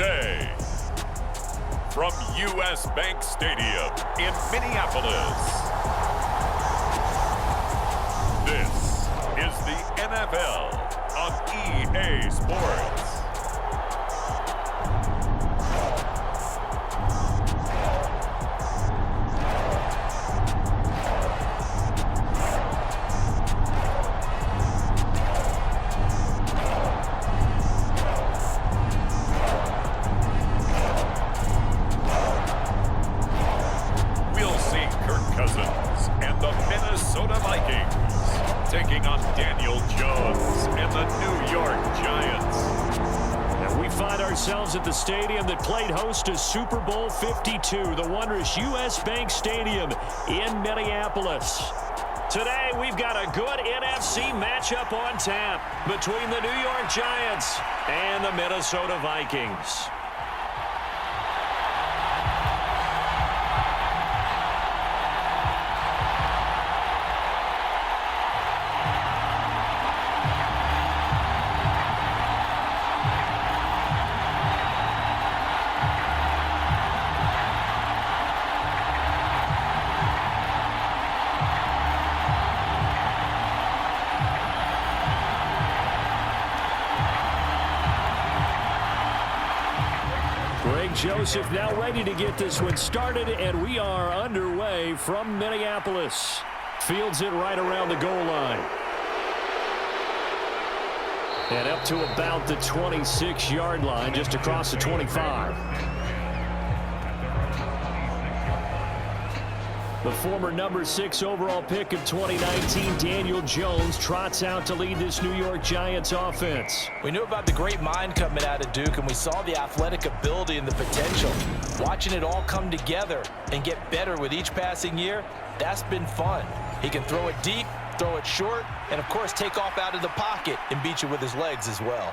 today, from U.S. Bank Stadium in Minneapolis, this is the NFL on EA Sports. Vikings taking on Daniel Jones and the New York Giants. And we find ourselves at the stadium that played host to Super Bowl 52, the wondrous U.S. Bank Stadium in Minneapolis. Today, we've got a good NFC matchup on tap between the New York Giants and the Minnesota Vikings. Joseph now ready to get this one started, and we are underway from Minneapolis. Fields it right around the goal line. And up to about the 26-yard line, just across the 25. The former number 6 overall pick of 2019, Daniel Jones, trots out to lead this New York Giants offense. We knew about the great mind coming out of Duke, and we saw the athletic ability and the potential. Watching it all come together and get better with each passing year, that's been fun. He can throw it deep, throw it short, and, of course, take off out of the pocket and beat you with his legs as well.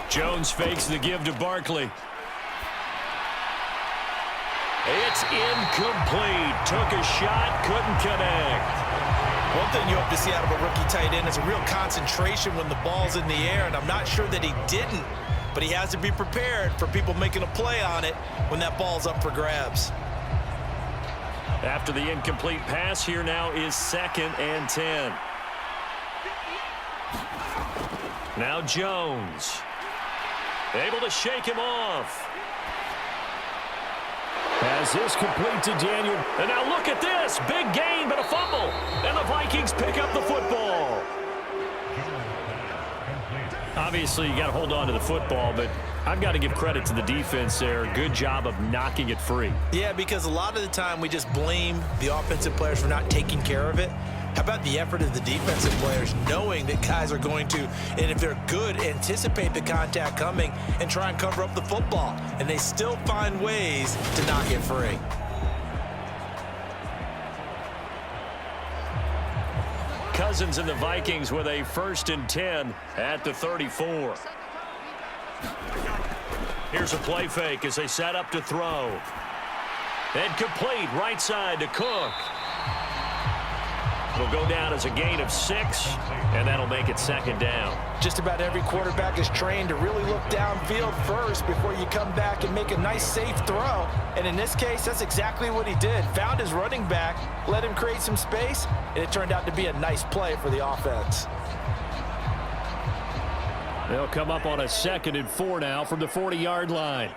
Jones fakes the give to Barkley. It's incomplete. Took a shot, couldn't connect. One thing you hope to see out of a rookie tight end is a real concentration when the ball's in the air, and I'm not sure that he didn't, but he has to be prepared for people making a play on it when that ball's up for grabs. After the incomplete pass, here now is 2nd and 10. Now Jones. Able to shake him off. As this complete to Daniel. And now look at this. Big gain, but a fumble. And the Vikings pick up the football. Obviously, you got to hold on to the football, but I've got to give credit to the defense there. Good job of knocking it free. Yeah, because a lot of the time we just blame the offensive players for not taking care of it. How about the effort of the defensive players knowing that guys are going to, and if they're good, anticipate the contact coming and try and cover up the football. And they still find ways to knock it free. Cousins and the Vikings with a 1st and 10 at the 34. Here's a play fake as they set up to throw. And complete right side to Cook. It'll go down as a gain of 6, and that'll make it 2nd down. Just about every quarterback is trained to really look downfield first before you come back and make a nice, safe throw. And in this case, that's exactly what he did. Found his running back, let him create some space, and it turned out to be a nice play for the offense. They'll come up on a 2nd and 4 now from the 40-yard line.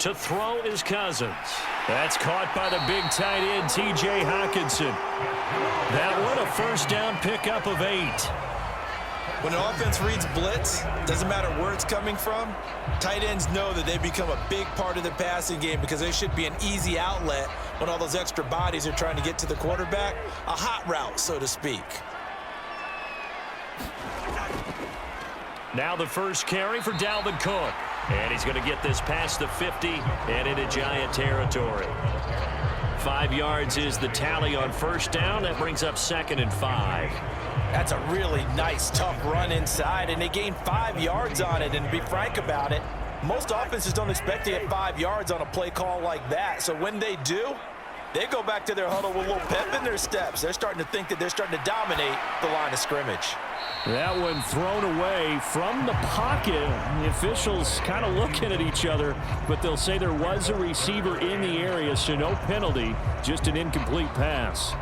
To throw is Cousins. That's caught by the big tight end, T.J. Hockenson. That one a 1st down pickup of 8. When an offense reads blitz, doesn't matter where it's coming from, tight ends know that they become a big part of the passing game because there should be an easy outlet when all those extra bodies are trying to get to the quarterback. A hot route, so to speak. Now the first carry for Dalvin Cook. And he's going to get this past the 50 and into Giant territory. 5 yards is the tally on 1st down. That brings up 2nd and 5. That's a really nice, tough run inside, and they gained 5 yards on it. And to be frank about it, most offenses don't expect to get 5 yards on a play call like that. So when they do, they go back to their huddle with a little pep in their steps. They're starting to think that they're starting to dominate the line of scrimmage. That one thrown away from the pocket. The officials kind of looking at each other, but they'll say there was a receiver in the area, so no penalty, just an incomplete pass.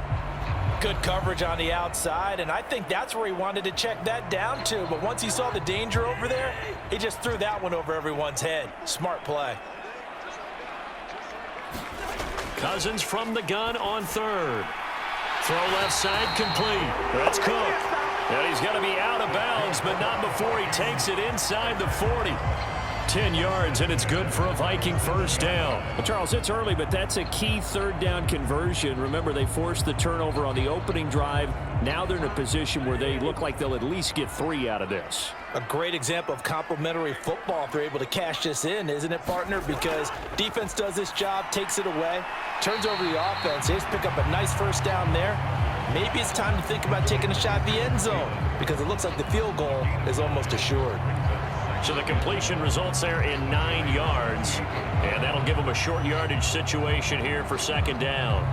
Good coverage on the outside, and I think that's where he wanted to check that down to. But once he saw the danger over there, he just threw that one over everyone's head. Smart play. Cousins from the gun on third. Throw left side complete. That's Cook. And he's going to be out of bounds, but not before he takes it inside the 40. 10 yards, and it's good for a Viking first down. Well, Charles, it's early, but that's a key third down conversion. Remember, they forced the turnover on the opening drive. Now they're in a position where they look like they'll at least get 3 out of this. A great example of complementary football if they're able to cash this in, isn't it, partner? Because defense does this job, takes it away, turns over the offense. They just pick up a nice first down there. Maybe it's time to think about taking a shot at the end zone because it looks like the field goal is almost assured. So the completion results there in 9 yards, and that'll give them a short yardage situation here for second down.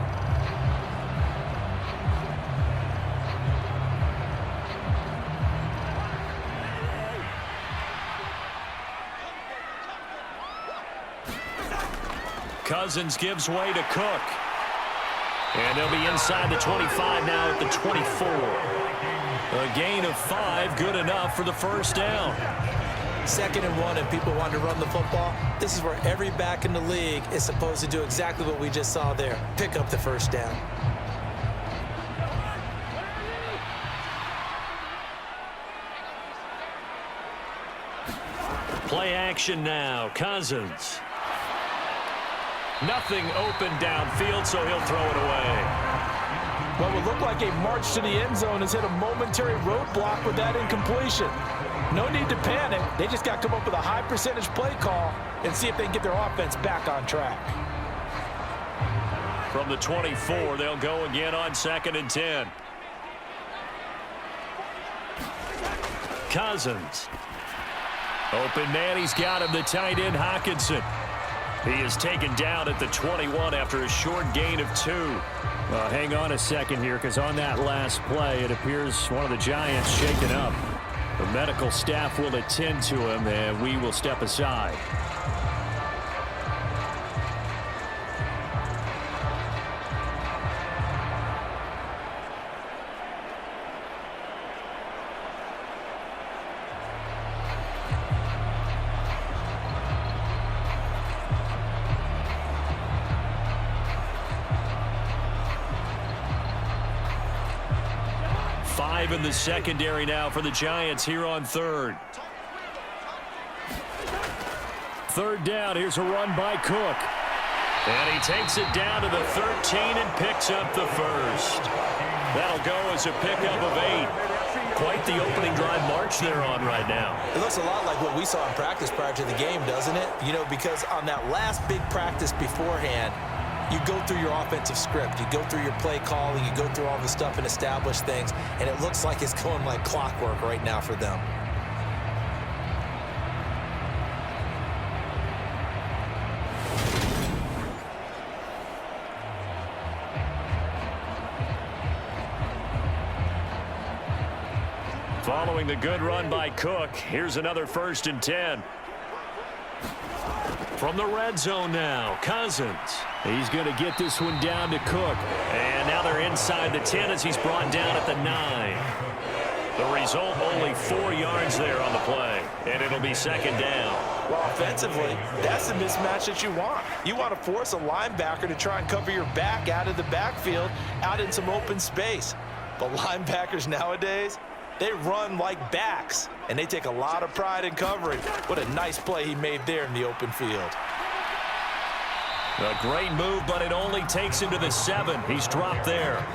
Cousins gives way to Cook. And they'll be inside the 25 now at the 24. A gain of 5, good enough for the first down. 2nd and 1, and people want to run the football. This is where every back in the league is supposed to do exactly what we just saw there. Pick up the first down. Play action now. Cousins. Nothing open downfield, so he'll throw it away. What would look like a march to the end zone has hit a momentary roadblock with that incompletion. No need to panic. They just got to come up with a high percentage play call and see if they can get their offense back on track. From the 24, they'll go again on 2nd and 10. Cousins. Open man, he's got him, the tight end, Hockenson. He is taken down at the 21 after a short gain of 2. Well, hang on a second here, because on that last play, it appears one of the Giants shaken up. The medical staff will attend to him, and we will step aside. In the secondary now for the Giants here on third. Third down, here's a run by Cook. And he takes it down to the 13 and picks up the first. That'll go as a pickup of 8. Quite the opening drive march they're on right now. It looks a lot like what we saw in practice prior to the game, doesn't it? You know, because on that last big practice beforehand, you go through your offensive script, you go through your play calling, you go through all the stuff and establish things, and it looks like it's going like clockwork right now for them. Following the good run by Cook, here's another 1st and 10. From the red zone now, Cousins. He's going to get this one down to Cook. And now they're inside the 10 as he's brought down at the 9. The result, only 4 yards there on the play. And it'll be second down. Well, offensively, that's the mismatch that you want. You want to force a linebacker to try and cover your back out of the backfield, out in some open space. But linebackers nowadays, they run like backs, and they take a lot of pride in covering. What a nice play he made there in the open field. A great move, but it only takes him to the 7. He's dropped there.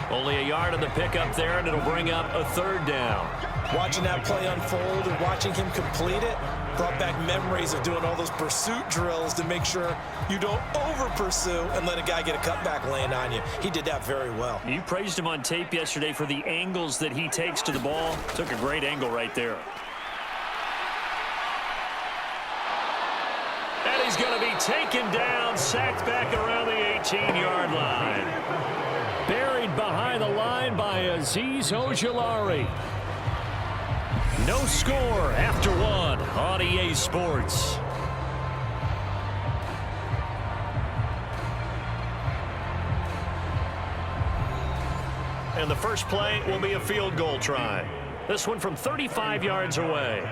Only a yard on the pickup there, and it'll bring up a 3rd down. Watching that play unfold and watching him complete it brought back memories of doing all those pursuit drills to make sure you don't over-pursue and let a guy get a cutback laying on you. He did that very well. You praised him on tape yesterday for the angles that he takes to the ball. Took a great angle right there. And he's going to be taken down, sacked back around the 18-yard line. Buried behind the line by Azeez Ojulari. No score after one on EA Sports. And the first play will be a field goal try. This one from 35 yards away.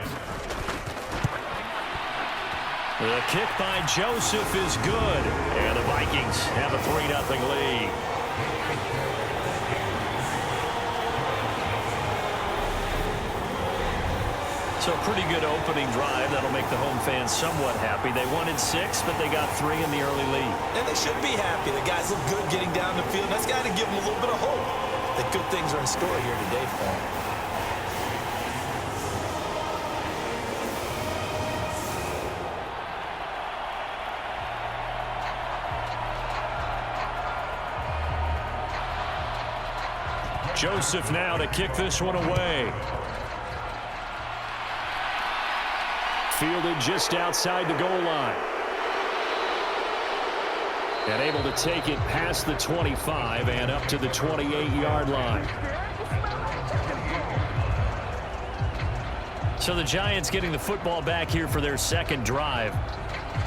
The kick by Joseph is good. And the Vikings have a 3-0 lead. So a pretty good opening drive. That'll make the home fans somewhat happy. They wanted 6, but they got 3 in the early lead. And they should be happy. The guys look good getting down the field. That's got to give them a little bit of hope that good things are in store here today for them. Joseph now to kick this one away. Fielded just outside the goal line. And able to take it past the 25 and up to the 28-yard line. So the Giants getting the football back here for their second drive.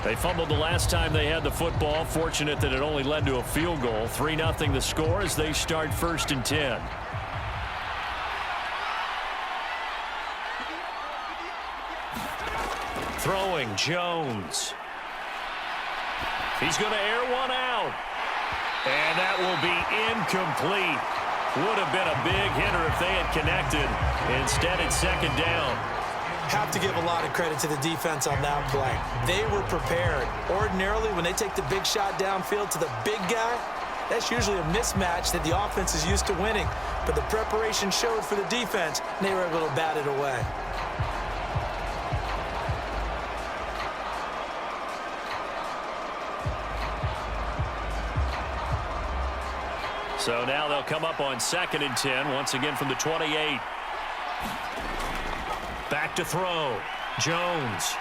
They fumbled the last time they had the football. Fortunate that it only led to a field goal. 3-0 the score as they start 1st and 10. Throwing Jones. He's going to air one out. And that will be incomplete. Would have been a big hitter if they had connected. Instead, it's 2nd down. Have to give a lot of credit to the defense on that play. They were prepared. Ordinarily, when they take the big shot downfield to the big guy, that's usually a mismatch that the offense is used to winning. But the preparation showed for the defense, and they were able to bat it away. So now they'll come up on 2nd and 10, once again from the 28. Back to throw. Jones.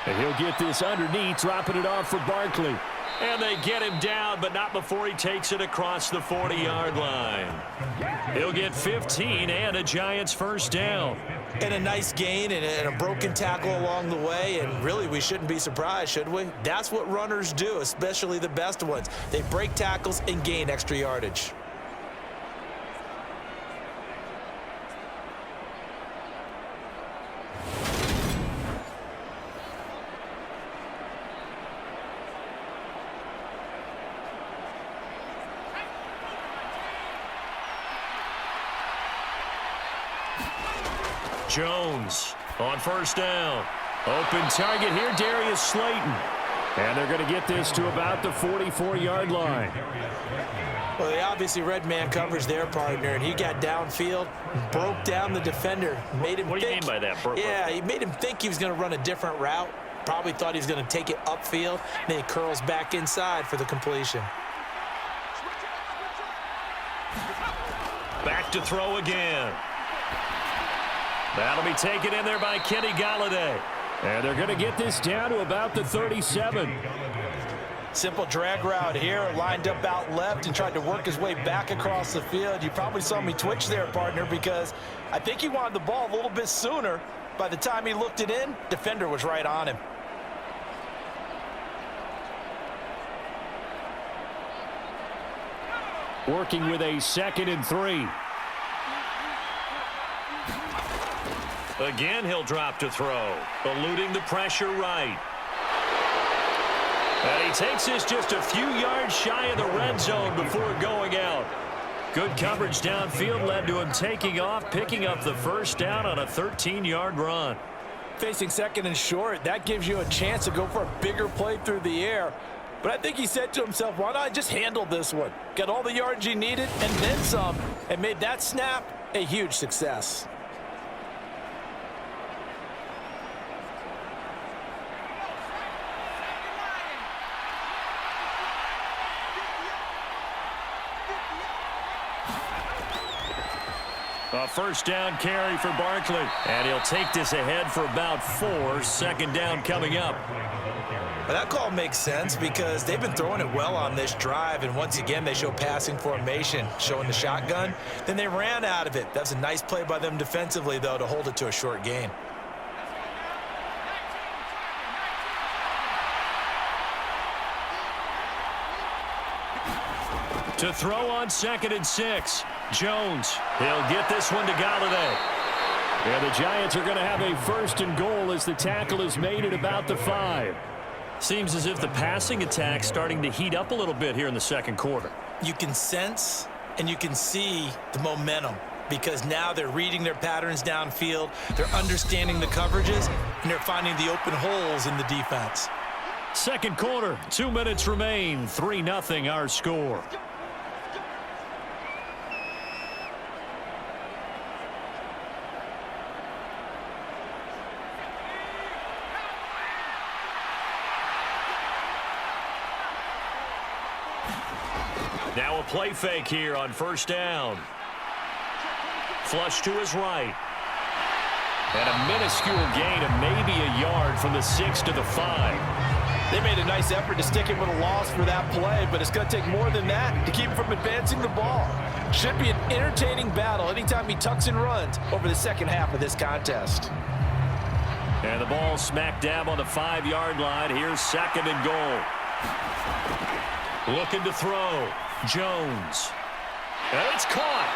And he'll get this underneath, dropping it off for Barkley. And they get him down, but not before he takes it across the 40-yard line. He'll get 15 and a Giants 1st down. And a nice gain and a broken tackle along the way, and really we shouldn't be surprised, should we? That's what runners do, especially the best ones. They break tackles and gain extra yardage. Jones on 1st down. Open target here, Darius Slayton. And they're going to get this to about the 44-yard line. Well, they obviously read man coverage their partner, and he got downfield, broke down the defender, made him What do you mean by that? Yeah, he made him think he was going to run a different route. Probably thought he was going to take it upfield, and then he curls back inside for the completion. Back to throw again. That'll be taken in there by Kenny Galladay. And they're going to get this down to about the 37. Simple drag route here, lined up out left and tried to work his way back across the field. You probably saw me twitch there, partner, because I think he wanted the ball a little bit sooner. By the time he looked it in, defender was right on him. Working with a 2nd and 3. Again, he'll drop to throw, eluding the pressure right. And he takes this just a few yards shy of the red zone before going out. Good coverage downfield led to him taking off, picking up the 1st down on a 13-yard run. Facing 2nd and short, that gives you a chance to go for a bigger play through the air. But I think he said to himself, why not I just handle this one? Got all the yards he needed and then some, and made that snap a huge success. A first down carry for Barkley. And he'll take this ahead for about 4. Second down coming up. Well, that call makes sense because they've been throwing it well on this drive, and once again they show passing formation, showing the shotgun. Then they ran out of it. That's a nice play by them defensively, though, to hold it to a short gain. To throw on 2nd and 6. Jones. He'll get this one to Galladay. And the Giants are going to have a 1st and goal as the tackle is made at about the 5. Seems as if the passing attack's starting to heat up a little bit here in the second quarter. You can sense and you can see the momentum because now they're reading their patterns downfield, they're understanding the coverages, and they're finding the open holes in the defense. Second quarter, 2 minutes remain, 3-0 our score. Now a play fake here on first down. Flush to his right. And a minuscule gain of maybe a yard from the 6 to the 5. They made a nice effort to stick him with a loss for that play, but it's going to take more than that to keep him from advancing the ball. Should be an entertaining battle anytime he tucks and runs over the second half of this contest. And the ball smack dab on the 5-yard line. Here's 2nd and goal. Looking to throw. Jones. And it's caught.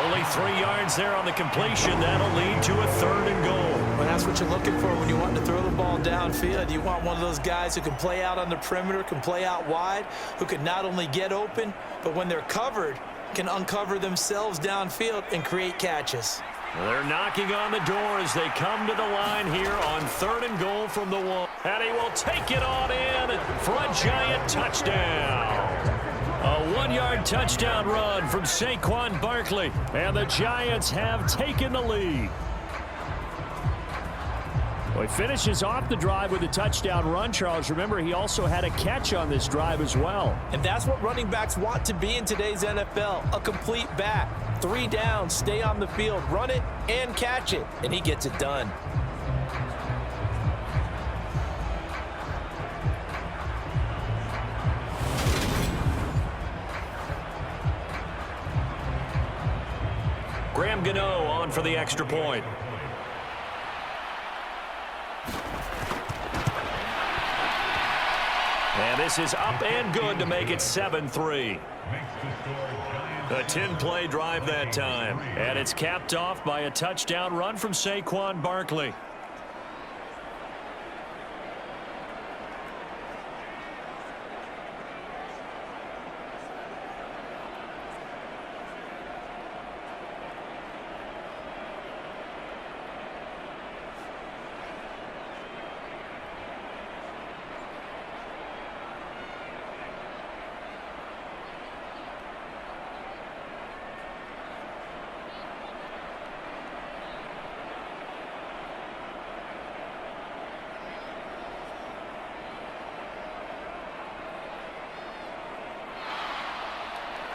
Only 3 yards there on the completion. That'll lead to a 3rd and goal. Well, that's what you're looking for when you want to throw the ball downfield. You want one of those guys who can play out on the perimeter, can play out wide, who can not only get open, but when they're covered, can uncover themselves downfield and create catches. They're knocking on the door as they come to the line here on 3rd and goal from the 1. And he will take it on in for a Giant touchdown. A 1-yard touchdown run from Saquon Barkley. And the Giants have taken the lead. Well, he finishes off the drive with a touchdown run, Charles. Remember, he also had a catch on this drive as well. And that's what running backs want to be in today's NFL, a complete back. 3 downs, stay on the field, run it, and catch it. And he gets it done. Graham Gano on for the extra point. And this is up and good to make it 7-3. A 10-play drive that time. And it's capped off by a touchdown run from Saquon Barkley.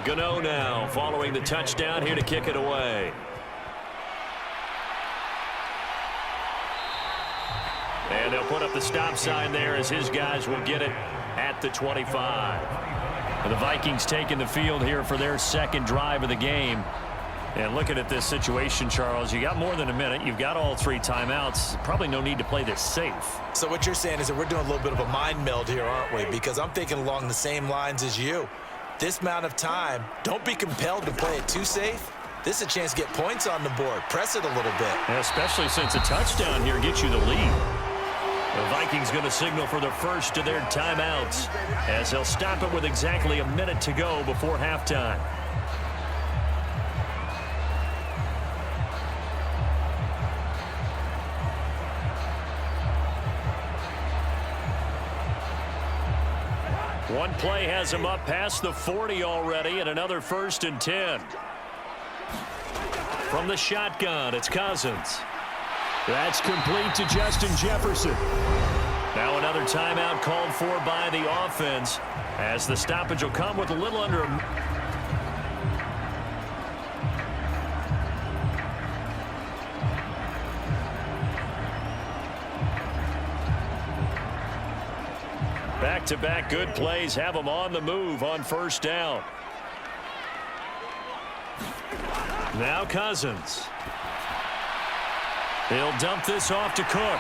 Gano now following the touchdown here to kick it away. And they'll put up the stop sign there as his guys will get it at the 25. And the Vikings taking the field here for their second drive of the game. And looking at this situation, Charles, you got more than a minute. You've got all 3 timeouts. Probably no need to play this safe. So what you're saying is that we're doing a little bit of a mind meld here, aren't we? Because I'm thinking along the same lines as you. This amount of time, don't be compelled to play it too safe. This is a chance to get points on the board. Press it a little bit. Yeah, especially since a touchdown here gets you the lead. The Vikings going to signal for the first of their timeouts as they'll stop it with exactly a minute to go before halftime. One play has him up past the 40 already, and another 1st and 10. From the shotgun, it's Cousins. That's complete to Justin Jefferson. Now another timeout called for by the offense, as the stoppage will come with a little under a... Back-to-back good plays have them on the move on first down. Now Cousins. He'll dump this off to Cook.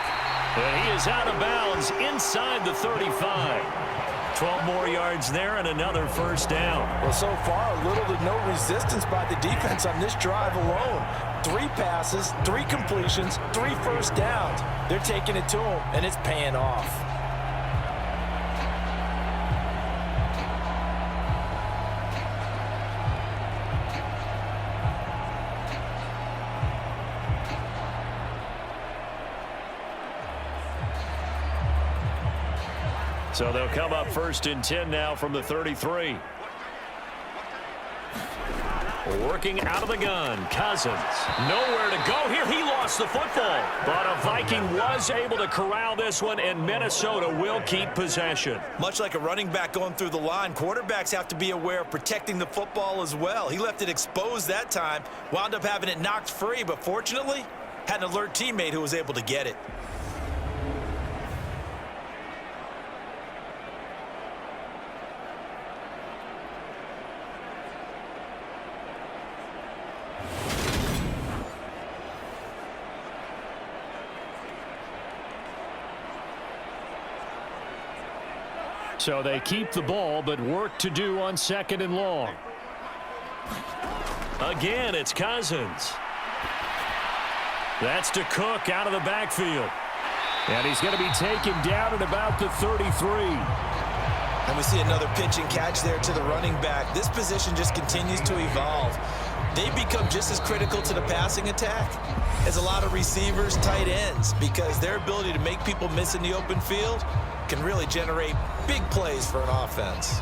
And he is out of bounds inside the 35. 12 more yards there and another first down. Well, so far, little to no resistance by the defense on this drive alone. 3 passes, 3 completions, 3 first downs. They're taking it to him, and it's paying off. So they'll come up first and 10 now from the 33. Working out of the gun, Cousins. Nowhere to go here. He lost the football. But a Viking was able to corral this one, and Minnesota will keep possession. Much like a running back going through the line, quarterbacks have to be aware of protecting the football as well. He left it exposed that time, wound up having it knocked free, but fortunately, had an alert teammate who was able to get it. So they keep the ball, but work to do on second and long. Again, it's Cousins. That's to Cook out of the backfield. And he's going to be taken down at about the 33. And we see another pitch and catch there to the running back. This position just continues to evolve. They become just as critical to the passing attack as a lot of receivers, tight ends, because their ability to make people miss in the open field can really generate big plays for an offense.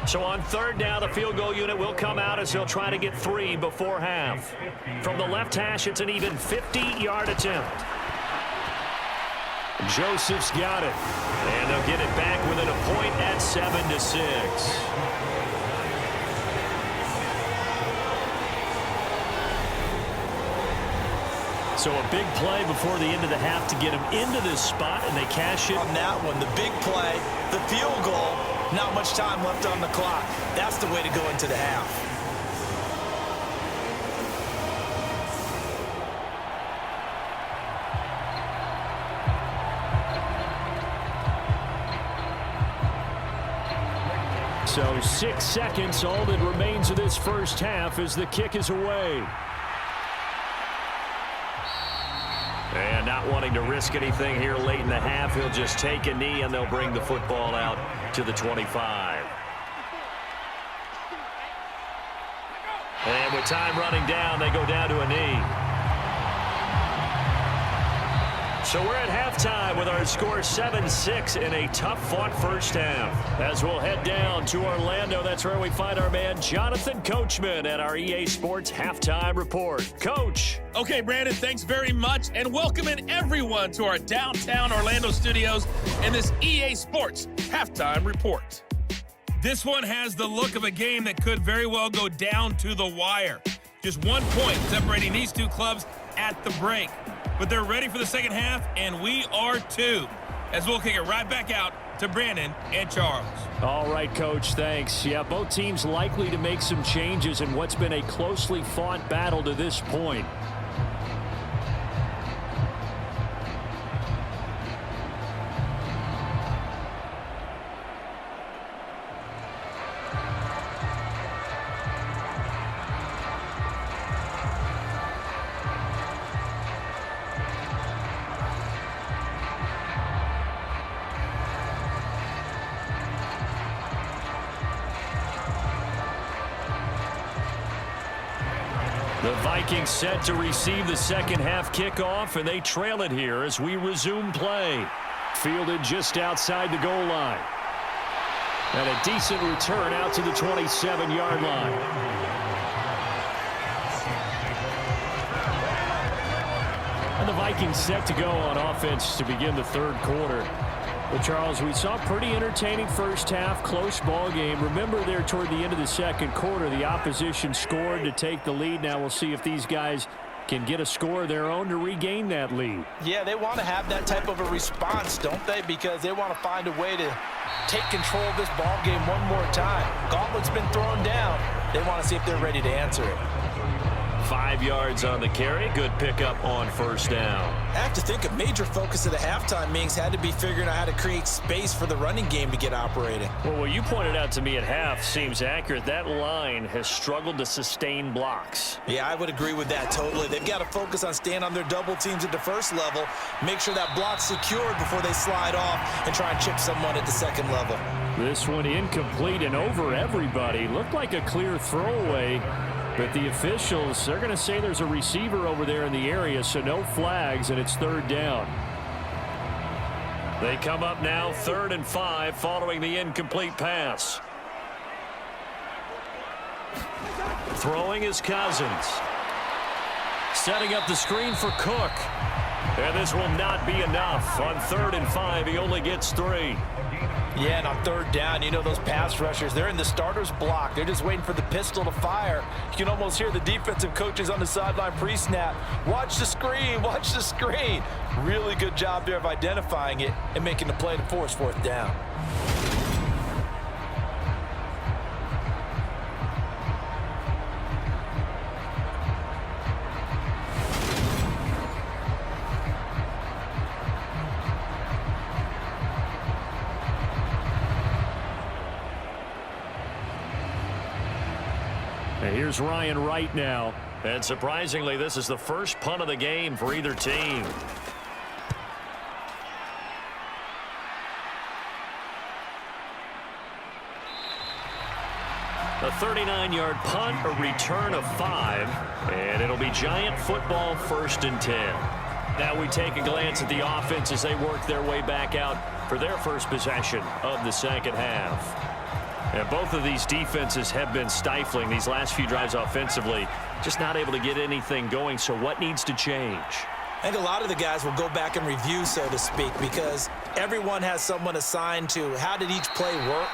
So on third down, the field goal unit will come out as they'll try to get 3 before half. From the left hash, it's an even 50-yard attempt. Joseph's got it. And they'll get it back within a point at 7-6. So a big play before the end of the half to get them into this spot, and they cash it. On that one, the big play, the field goal, not much time left on the clock. That's the way to go into the half. So 6 seconds, all that remains of this first half as the kick is away. And not wanting to risk anything here late in the half, he'll just take a knee and they'll bring the football out to the 25. And with time running down, they go down to a knee. So we're at halftime with our score 7-6 in a tough-fought first half. As we'll head down to Orlando, that's where we find our man Jonathan Coachman at our EA Sports Halftime Report. Coach. Okay, Brandon, thanks very much, and welcoming everyone to our downtown Orlando studios in this EA Sports Halftime Report. This one has the look of a game that could very well go down to the wire. Just 1 point separating these two clubs at the break. But they're ready for the second half, and we are too. As we'll kick it right back out to Brandon and Charles. All right, Coach, thanks. Yeah, both teams likely to make some changes in what's been a closely fought battle to this point. The Vikings set to receive the second half kickoff, and they trail it here as we resume play. Fielded just outside the goal line. And a decent return out to the 27-yard line. And the Vikings set to go on offense to begin the third quarter. Well, Charles, we saw a pretty entertaining first half, close ball game. Remember there toward the end of the second quarter, the opposition scored to take the lead. Now we'll see if these guys can get a score of their own to regain that lead. Yeah, they want to have that type of a response, don't they? Because they want to find a way to take control of this ball game one more time. Gauntlet's been thrown down. They want to see if they're ready to answer it. 5 yards on the carry. Good pickup on first down. I have to think a major focus of the halftime meetings had to be figuring out how to create space for the running game to get operating. Well, what you pointed out to me at half seems accurate. That line has struggled to sustain blocks. Yeah, I would agree with that totally. They've got to focus on staying on their double teams at the first level, make sure that block's secured before they slide off and try and chip someone at the second level. This one incomplete and over everybody. Looked like a clear throwaway. But the officials, they're going to say there's a receiver over there in the area, so no flags, and it's third down. They come up now 3rd and 5 following the incomplete pass. Throwing is Cousins. Setting up the screen for Cook. And this will not be enough. On 3rd and 5, he only gets 3. Yeah, and on third down, you know those pass rushers, they're in the starter's block. They're just waiting for the pistol to fire. You can almost hear the defensive coaches on the sideline pre-snap. Watch the screen, watch the screen. Really good job there of identifying it and making the play to force 4th down. And here's Ryan Wright now. And surprisingly, this is the first punt of the game for either team. A 39-yard punt, a return of 5, and it'll be Giant football 1st and 10. Now we take a glance at the offense as they work their way back out for their first possession of the second half. And both of these defenses have been stifling these last few drives offensively, just not able to get anything going. So what needs to change? I think a lot of the guys will go back and review, so to speak, because everyone has someone assigned to how did each play work.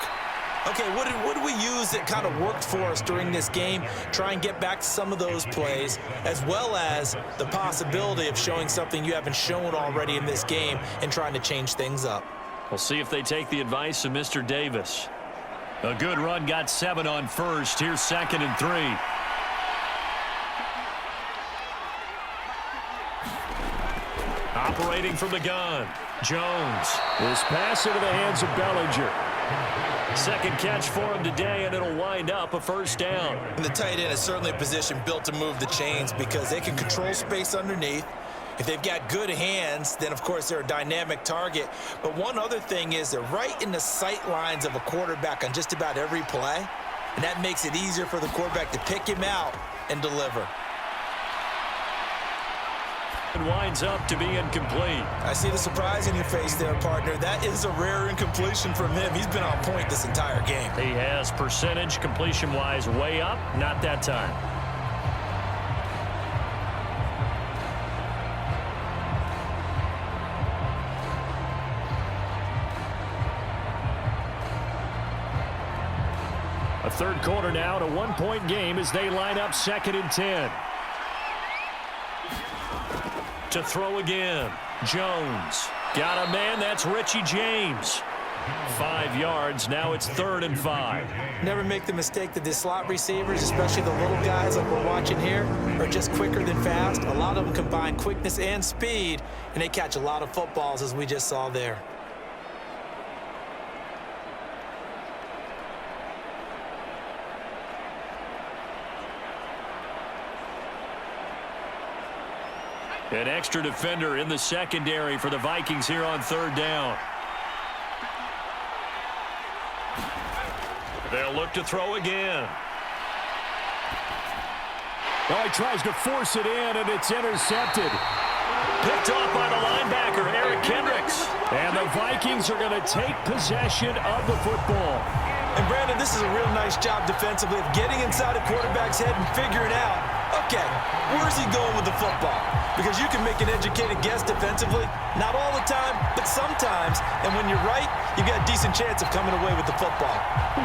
Okay, what did we use that kind of worked for us during this game? Try and get back to some of those plays, as well as the possibility of showing something you haven't shown already in this game and trying to change things up. We'll see if they take the advice of Mr. Davis. A good run, got 7 on first. Here's 2nd and 3. Operating from the gun, Jones. This pass into the hands of Bellinger. Second catch for him today, and it'll wind up a first down. And the tight end is certainly a position built to move the chains because they can control space underneath. If they've got good hands, then, of course, they're a dynamic target. But one other thing is they're right in the sight lines of a quarterback on just about every play, and that makes it easier for the quarterback to pick him out and deliver. It winds up to be incomplete. I see the surprise in your face there, partner. That is a rare incompletion from him. He's been on point this entire game. He has percentage completion-wise way up, not that time. A third quarter now, and a one-point game as they line up 2nd and 10. To throw again, Jones. Got a man, that's Richie James. 5 yards, now it's 3rd and 5. Never make the mistake that the slot receivers, especially the little guys like we're watching here, are just quicker than fast. A lot of them combine quickness and speed, and they catch a lot of footballs, as we just saw there. An extra defender in the secondary for the Vikings here on 3rd down. They'll look to throw again. Oh, he tries to force it in, and it's intercepted. Picked off by the linebacker, Eric Kendricks. And the Vikings are going to take possession of the football. And Brandon, this is a real nice job defensively of getting inside a quarterback's head and figuring out, okay, where's he going with the football? Because you can make an educated guess defensively, not all the time, but sometimes. And when you're right, you've got a decent chance of coming away with the football.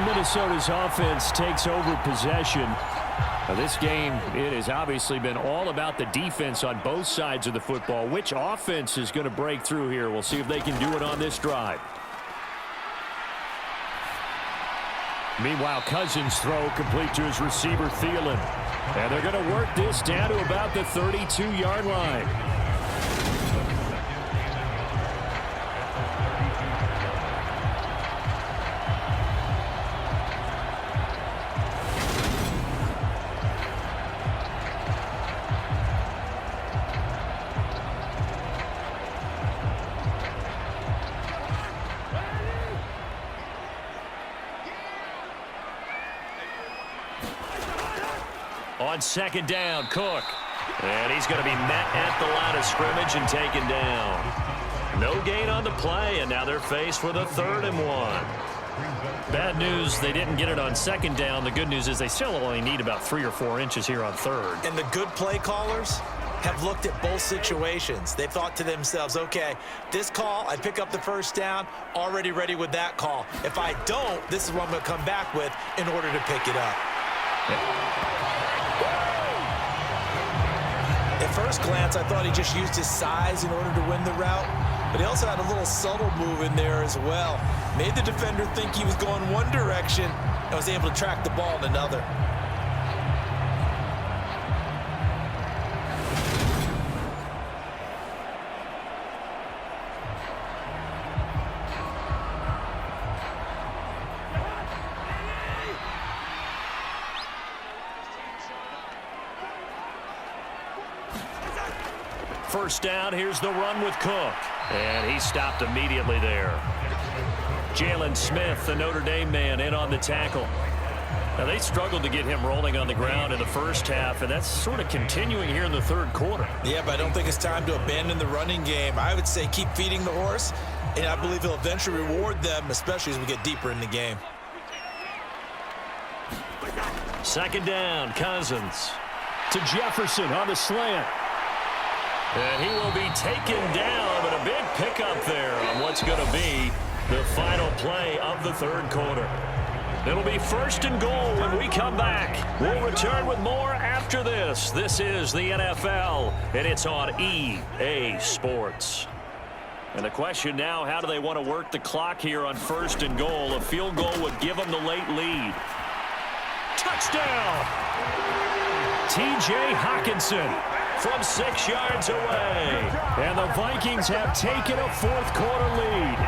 Minnesota's offense takes over possession. Now this game, it has obviously been all about the defense on both sides of the football. Which offense is going to break through here? We'll see if they can do it on this drive. Meanwhile, Cousins' throw complete to his receiver, Thielen. And they're going to work this down to about the 32-yard line. On second down, Cook. And he's going to be met at the line of scrimmage and taken down. No gain on the play, and now they're faced with a 3rd and 1. Bad news, they didn't get it on second down. The good news is they still only need about 3 or 4 inches here on 3rd. And the good play callers have looked at both situations. They thought to themselves, okay, this call, I pick up the first down, already ready with that call. If I don't, this is what I'm going to come back with in order to pick it up. At first glance, I thought he just used his size in order to win the route, but he also had a little subtle move in there as well. Made the defender think he was going one direction and was able to track the ball in another. First down, here's the run with Cook. And he stopped immediately there. Jalen Smith, the Notre Dame man, in on the tackle. Now, they struggled to get him rolling on the ground in the first half, and that's sort of continuing here in the 3rd quarter. Yeah, but I don't think it's time to abandon the running game. I would say keep feeding the horse, and I believe he'll eventually reward them, especially as we get deeper in the game. Second down, Cousins to Jefferson on the slant. And he will be taken down, but a big pickup there on what's going to be the final play of the 3rd quarter. It'll be 1st and goal when we come back. We'll return with more after this. This is the NFL, and it's on EA Sports. And the question now, how do they want to work the clock here on 1st and goal? A field goal would give them the late lead. Touchdown! T.J. Hockenson from 6 yards away. And the Vikings have taken a 4th quarter lead.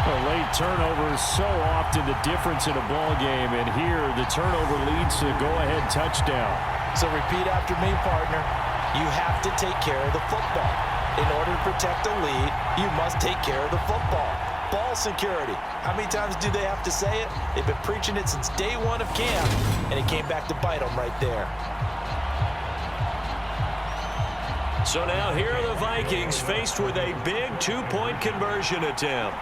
A late turnover is so often the difference in a ball game, and here the turnover leads to a go-ahead touchdown. So repeat after me, partner. You have to take care of the football. In order to protect a lead, you must take care of the football. Ball security. How many times do they have to say it? They've been preaching it since day 1 of camp, and it came back to bite them right there. So now here are the Vikings faced with a big 2-point conversion attempt.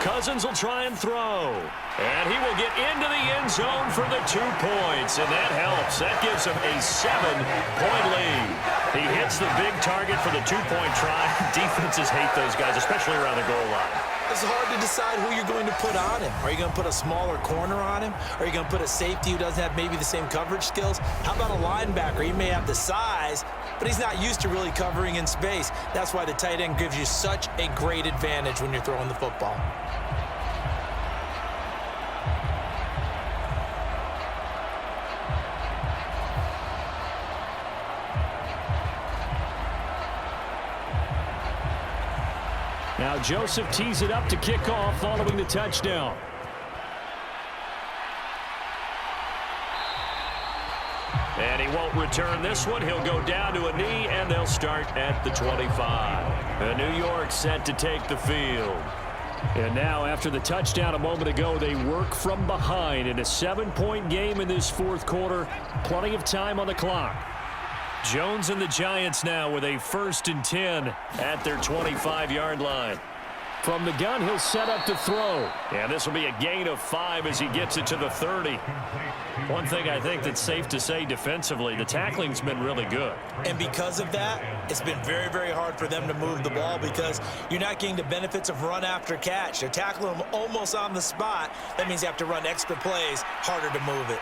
Cousins will try and throw. And he will get into the end zone for the 2 points. And that helps. That gives him a 7-point lead. He hits the big target for the 2-point try. Defenses hate those guys, especially around the goal line. It's hard to decide who you're going to put on him. Are you going to put a smaller corner on him? Are you going to put a safety who doesn't have maybe the same coverage skills? How about a linebacker? He may have the size, but he's not used to really covering in space. That's why the tight end gives you such a great advantage when you're throwing the football. Now Joseph tees it up to kick off following the touchdown. And he won't return this one. He'll go down to a knee, and they'll start at the 25. And New York set to take the field. And now, after the touchdown a moment ago, they work from behind in a 7-point game in this 4th quarter. Plenty of time on the clock. Jones and the Giants now with a 1st and 10 at their 25-yard line. From the gun, he'll set up to throw. And this will be a gain of 5 as he gets it to the 30. One thing I think that's safe to say defensively, the tackling's been really good. And because of that, it's been very, very hard for them to move the ball because you're not getting the benefits of run after catch. They're tackling them almost on the spot. That means you have to run extra plays, harder to move it.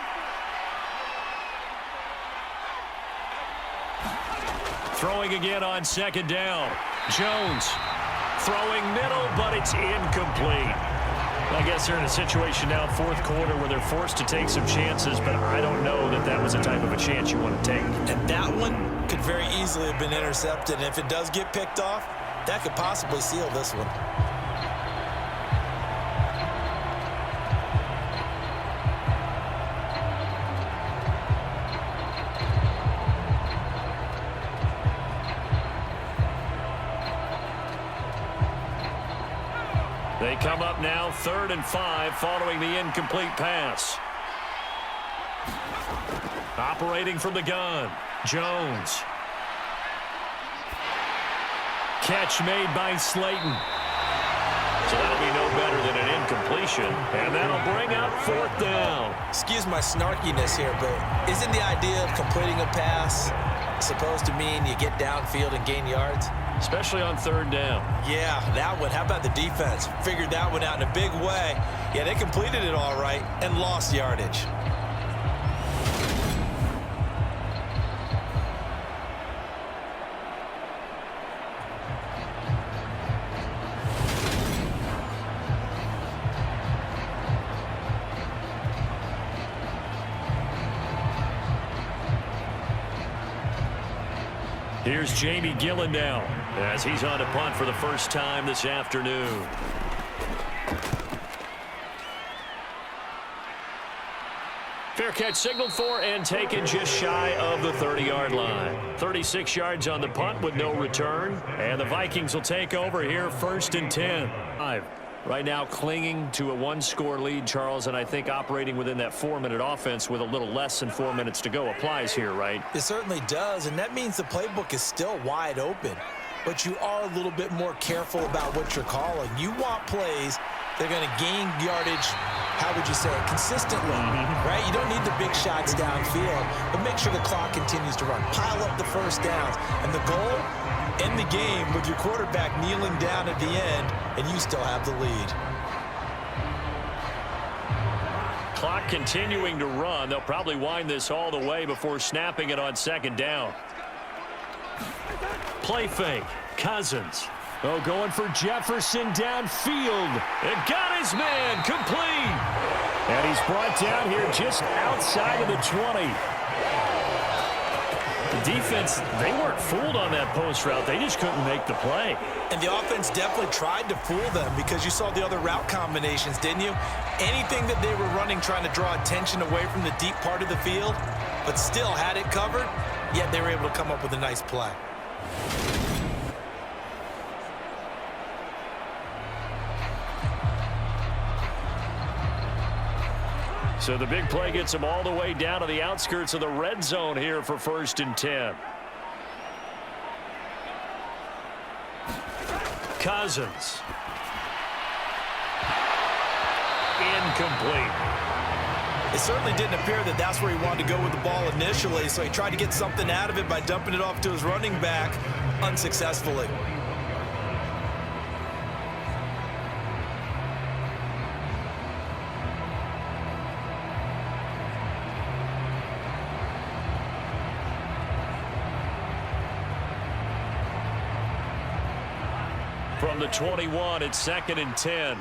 Throwing again on second down. Jones throwing middle, but it's incomplete. I guess they're in a situation now, fourth quarter, where they're forced to take some chances, but I don't know that that was the type of a chance you want to take. And that one could very easily have been intercepted. And if it does get picked off, that could possibly seal this one. They come up now 3rd and 5 following the incomplete pass. Operating from the gun, Jones. Catch made by Slayton. So that'll be no better than an incompletion, and that'll bring up 4th down. Excuse my snarkiness here, but isn't the idea of completing a pass supposed to mean you get downfield and gain yards? Especially on 3rd down. Yeah, that one. How about the defense? Figured that one out in a big way. Yeah, they completed it all right and lost yardage. Here's Jamie Gillen now as he's on to punt for the first time this afternoon. Fair catch signaled for and taken just shy of the 30-yard line. 36 yards on the punt with no return. And the Vikings will take over here 1st and 10. Right now clinging to a 1-score lead, Charles, and I think operating within that 4-minute offense with a little less than 4 minutes to go applies here, right? It certainly does, and that means the playbook is still wide open. But you are a little bit more careful about what you're calling. You want plays that are going to gain yardage, how would you say it, consistently, right? You don't need the big shots downfield, but make sure the clock continues to run. Pile up the first downs, and the goal, end the game with your quarterback kneeling down at the end, and you still have the lead. Clock continuing to run. They'll probably wind this all the way before snapping it on 2nd down. Play fake. Cousins. Oh, going for Jefferson downfield. And got his man complete. And he's brought down here just outside of the 20. The defense, they weren't fooled on that post route. They just couldn't make the play. And the offense definitely tried to fool them because you saw the other route combinations, didn't you? Anything that they were running trying to draw attention away from the deep part of the field, but still had it covered, yet they were able to come up with a nice play. So the big play gets them all the way down to the outskirts of the red zone here for 1st and 10. Cousins. Incomplete. It certainly didn't appear that that's where he wanted to go with the ball initially, so he tried to get something out of it by dumping it off to his running back unsuccessfully. From the 21, it's 2nd and 10.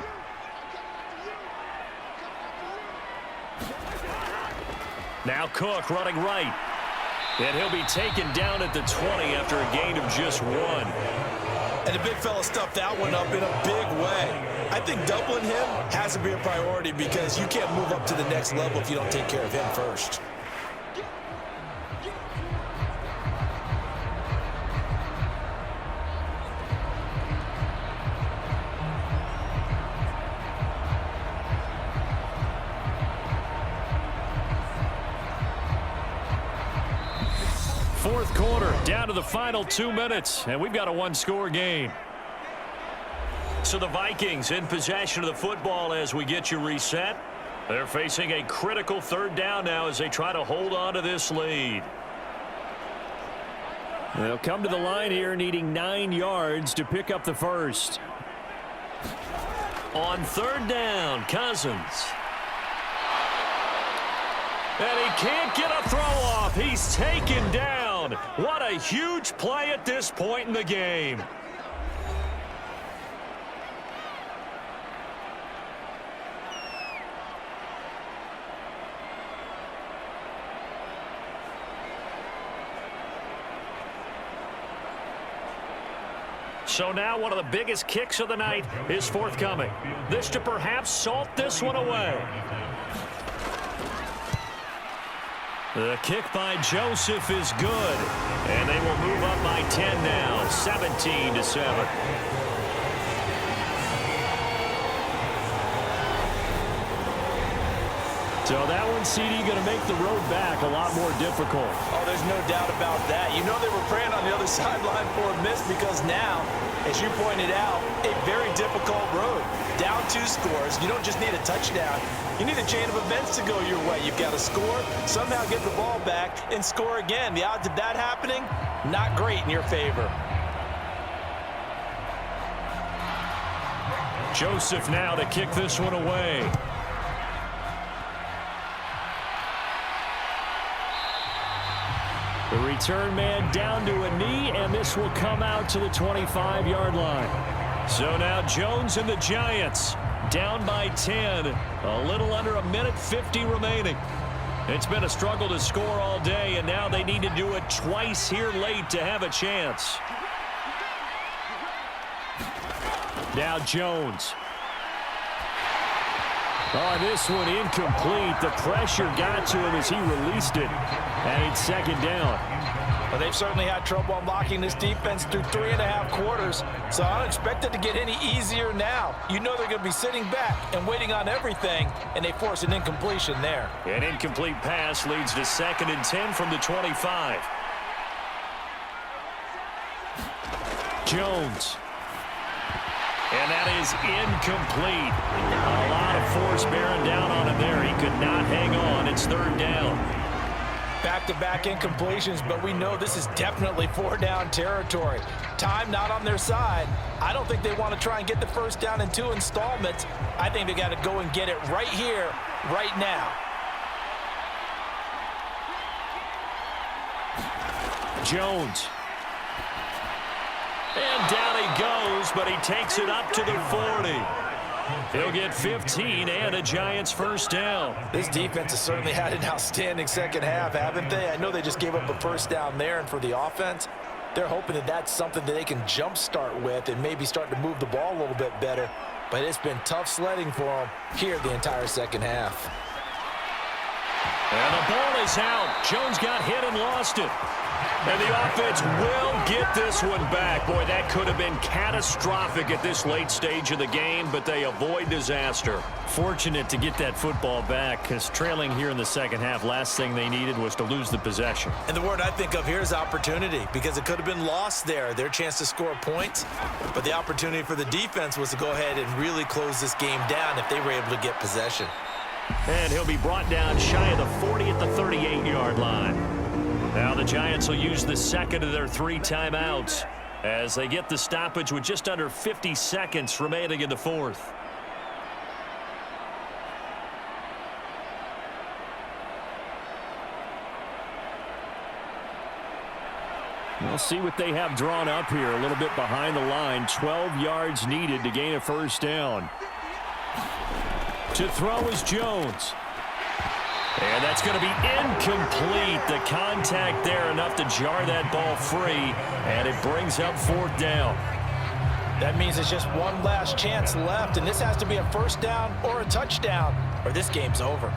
Now Cook running right. And he'll be taken down at the 20 after a gain of just 1. And the big fella stuffed that one up in a big way. I think doubling him has to be a priority because you can't move up to the next level if you don't take care of him first. Fourth quarter, down to the final 2 minutes, and we've got a 1-score game. So the Vikings in possession of the football as we get you reset. They're facing a critical third down now as they try to hold on to this lead. They'll come to the line here needing 9 yards to pick up the first. On third down, Cousins. And he can't get a throw off. He's taken down. What a huge play at this point in the game. So now one of the biggest kicks of the night is forthcoming. This to perhaps salt this one away. The kick by Joseph is good. And they will move up by 10 now, 17-7. So that one, CD, going to make the road back a lot more difficult. Oh, there's no doubt about that. You know they were praying on the other sideline for a miss because now, as you pointed out, a very difficult road. Down 2 scores. You don't just need a touchdown. You need a chain of events to go your way. You've got to score, somehow get the ball back, and score again. The odds of that happening, not great in your favor. Joseph now to kick this one away. The return man down to a knee, and this will come out to the 25-yard line. So now Jones and the Giants down by 10. A little under a minute 50 remaining. It's been a struggle to score all day, and now they need to do it twice here late to have a chance. Now Jones. Oh, this one incomplete. The pressure got to him as he released it. And it's second down. Well, they've certainly had trouble unlocking this defense through 3.5 quarters, so I don't expect it to get any easier now. You know they're going to be sitting back and waiting on everything, and they force an incompletion there. An incomplete pass leads to 2nd and 10 from the 25. Jones. And that is incomplete. A lot of force bearing down on him there. He could not hang on. It's 3rd down. Back-to-back incompletions, but we know this is definitely 4-down territory. Time not on their side. I don't think they want to try and get the first down in 2 installments. I think they got to go and get it right here, right now. Jones. And down he goes, but he takes it up to the 40. He'll get 15 and a Giants first down. This defense has certainly had an outstanding second half, haven't they? I know they just gave up a first down there, and for the offense, they're hoping that that's something that they can jumpstart with and maybe start to move the ball a little bit better. But it's been tough sledding for them here the entire second half. And the ball is out. Jones got hit and lost it. And the offense will get this one back. Boy, that could have been catastrophic at this late stage of the game, but they avoid disaster. Fortunate to get that football back, because trailing here in the second half, last thing they needed was to lose the possession. And the word I think of here is opportunity, because it could have been lost there, their chance to score points. But the opportunity for the defense was to go ahead and really close this game down if they were able to get possession. And he'll be brought down shy of the 40 at the 38-yard line. Now the Giants will use the second of their 3 timeouts as they get the stoppage with just under 50 seconds remaining in the 4th. We'll see what they have drawn up here a little bit behind the line. 12 yards needed to gain a first down. To throw is Jones. And that's going to be incomplete. The contact there enough to jar that ball free, and it brings up 4th down. That means it's just one last chance left, and this has to be a first down or a touchdown, or this game's over.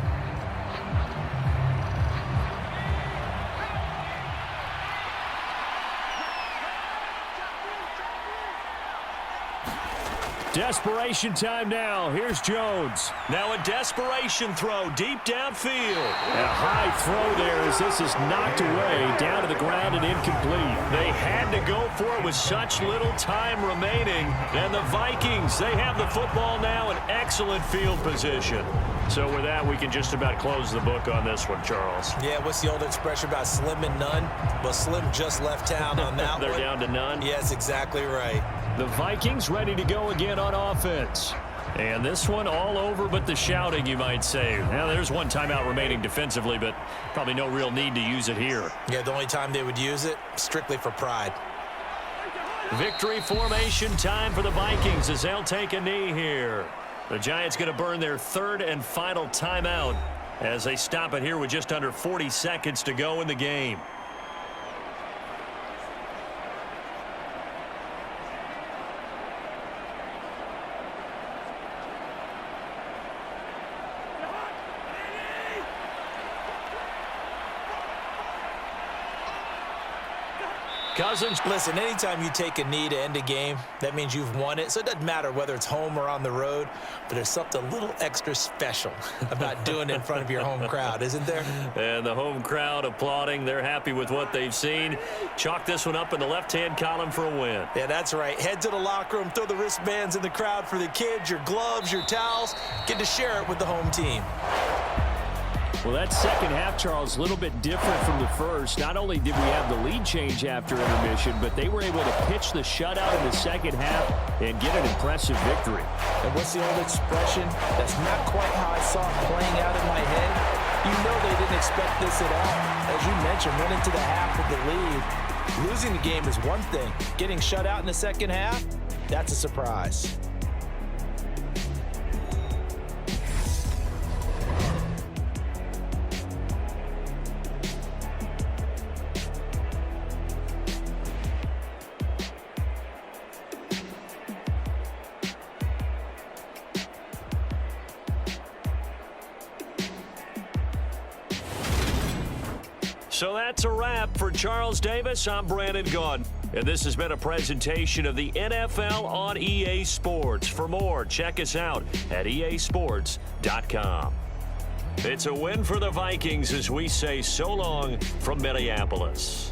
Desperation time now. Here's Jones. Now a desperation throw deep downfield. A high throw there as this is knocked away down to the ground and incomplete. They had to go for it with such little time remaining. And the Vikings, they have the football now in excellent field position. So with that, we can just about close the book on this one, Charles. Yeah, what's the old expression about slim and none? Well, Slim just left town on that They're one. down to none? Yes, exactly right. The Vikings ready to go again on offense. And this one all over but the shouting, you might say. Now, there's one timeout remaining defensively, but probably no real need to use it here. Yeah, the only time they would use it, strictly for pride. Victory formation time for the Vikings as they'll take a knee here. The Giants going to burn their third and final timeout as they stop it here with just under 40 seconds to go in the game. Cousins. Listen, anytime you take a knee to end a game, that means you've won it. So it doesn't matter whether it's home or on the road, but there's something a little extra special about doing it in front of your home crowd, isn't there? And the home crowd applauding. They're happy with what they've seen. Chalk this one up in the left-hand column for a win. Yeah, that's right. Head to the locker room, throw the wristbands in the crowd for the kids, your gloves, your towels. Get to share it with the home team. Well, that second half, Charles, a little bit different from the first. Not only did we have the lead change after intermission, but they were able to pitch the shutout in the second half and get an impressive victory. And what's the old expression? That's not quite how I saw it playing out in my head. You know they didn't expect this at all. As you mentioned, went into the half with the lead. Losing the game is one thing. Getting shut out in the second half, that's a surprise. So that's a wrap for Charles Davis. I'm Brandon Gaudin. And this has been a presentation of the NFL on EA Sports. For more, check us out at easports.com. It's a win for the Vikings as we say so long from Minneapolis.